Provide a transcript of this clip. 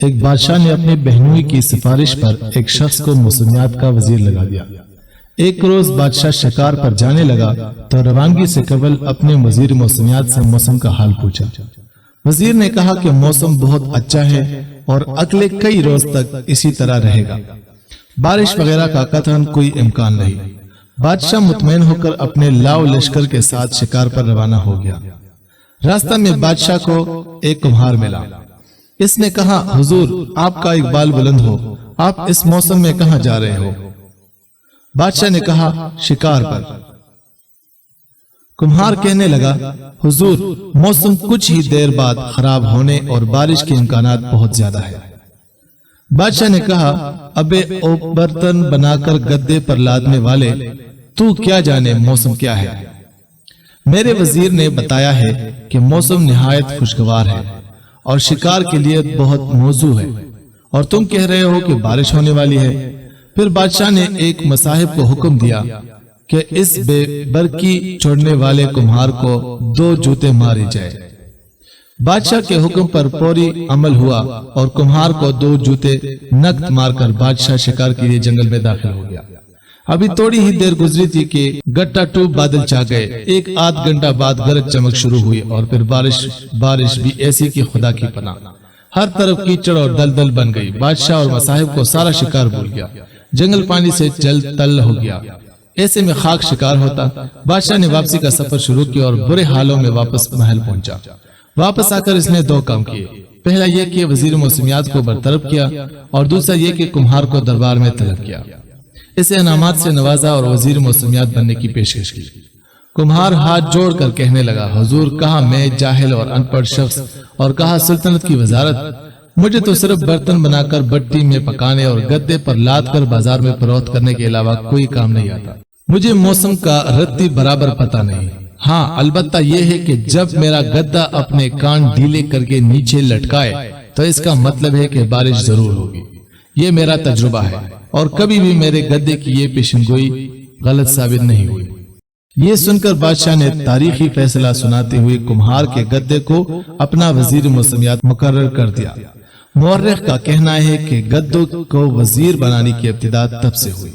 ایک بادشاہ نے اپنی بہنوئی کی سفارش پر ایک شخص کو موسمیات کا وزیر لگا دیا۔ ایک روز بادشاہ شکار پر جانے لگا تو روانگی سے قبل اپنے وزیر موسمیات سے موسم کا حال پوچھا۔ وزیر نے کہا کہ موسم بہت اچھا ہے اور اگلے کئی روز تک اسی طرح رہے گا، بارش وغیرہ کا قطعاً کوئی امکان نہیں۔ بادشاہ مطمئن ہو کر اپنے لاؤ لشکر کے ساتھ شکار پر روانہ ہو گیا۔ راستہ میں بادشاہ کو ایک کمہار ملا۔ اس نے کہا، حضور آپ کا اقبال بلند ہو، آپ اس موسم میں کہاں جا رہے ہو؟ بادشاہ نے کہا، شکار پر۔ کمہار کہنے لگا، حضور موسم کچھ ہی دیر بعد خراب ہونے اور بارش کے امکانات بہت زیادہ ہے۔ بادشاہ نے کہا، ابے او برتن بنا کر گدے پر لادنے والے، تو کیا جانے موسم کیا ہے؟ میرے وزیر نے بتایا ہے کہ موسم نہایت خوشگوار ہے اور شکار کے لیے بہت موزوں ہے، اور تم کہہ رہے ہو کہ بارش ہونے والی ہے۔ پھر بادشاہ نے ایک مصاحب کو حکم دیا کہ اس بے برکی چھوڑنے والے کمہار کو 2 جوتے ماری جائے۔ بادشاہ کے حکم پر فوری عمل ہوا اور کمہار کو 2 جوتے نقد مار کر بادشاہ شکار کے لیے جنگل میں داخل ہو گیا۔ ابھی تھوڑی ہی دیر گزری تھی کہ گٹا ٹوپ بادل چھا گئے۔ ایک آدھ گھنٹہ بعد گرج چمک شروع ہوئی اور پھر بارش بھی ایسی کہ خدا کی پناہ، ہر طرف کیچڑ اور دلدل بن گئی۔ بادشاہ اور مصاحب کو سارا شکار بھول گیا، جنگل پانی سے جل تل ہو گیا۔ ایسے میں خاک شکار ہوتا۔ بادشاہ نے واپسی کا سفر شروع کیا اور برے حالوں میں واپس محل پہنچا۔ واپس آ کر اس نے 2 کام کیے۔ پہلا یہ کہ وزیر موسمیات کو برطرف کیا اور دوسرا یہ کہ کمہار کو دربار میں طلب کیا، اسے انعامات سے نوازا اور وزیر موسمیات بننے کی پیشکش کی۔ کمہار ہاتھ جوڑ کر کہنے لگا، حضور کہا میں جاہل اور ان پڑھ شخص، اور کہا سلطنت کی وزارت، مجھے تو صرف برتن بنا کر بٹی میں پکانے اور گدے پر لاد کر بازار میں فروخت کرنے کے علاوہ کوئی کام نہیں آتا۔ مجھے موسم کا رتی برابر پتہ نہیں۔ ہاں البتہ یہ ہے کہ جب میرا گدا اپنے کان ڈھیلے کر کے نیچے لٹکائے تو اس کا مطلب ہے کہ بارش ضرور ہوگی۔ یہ میرا تجربہ ہے اور کبھی بھی میرے گدے کی یہ پیشن گوئی غلط ثابت نہیں ہوئی۔ یہ سن کر بادشاہ نے تاریخی فیصلہ سناتے ہوئے کمہار کے گدے کو اپنا وزیر موسمیات مقرر کر دیا۔ مورخ کا کہنا ہے کہ گدوں کو وزیر بنانے کی ابتدا تب سے ہوئی۔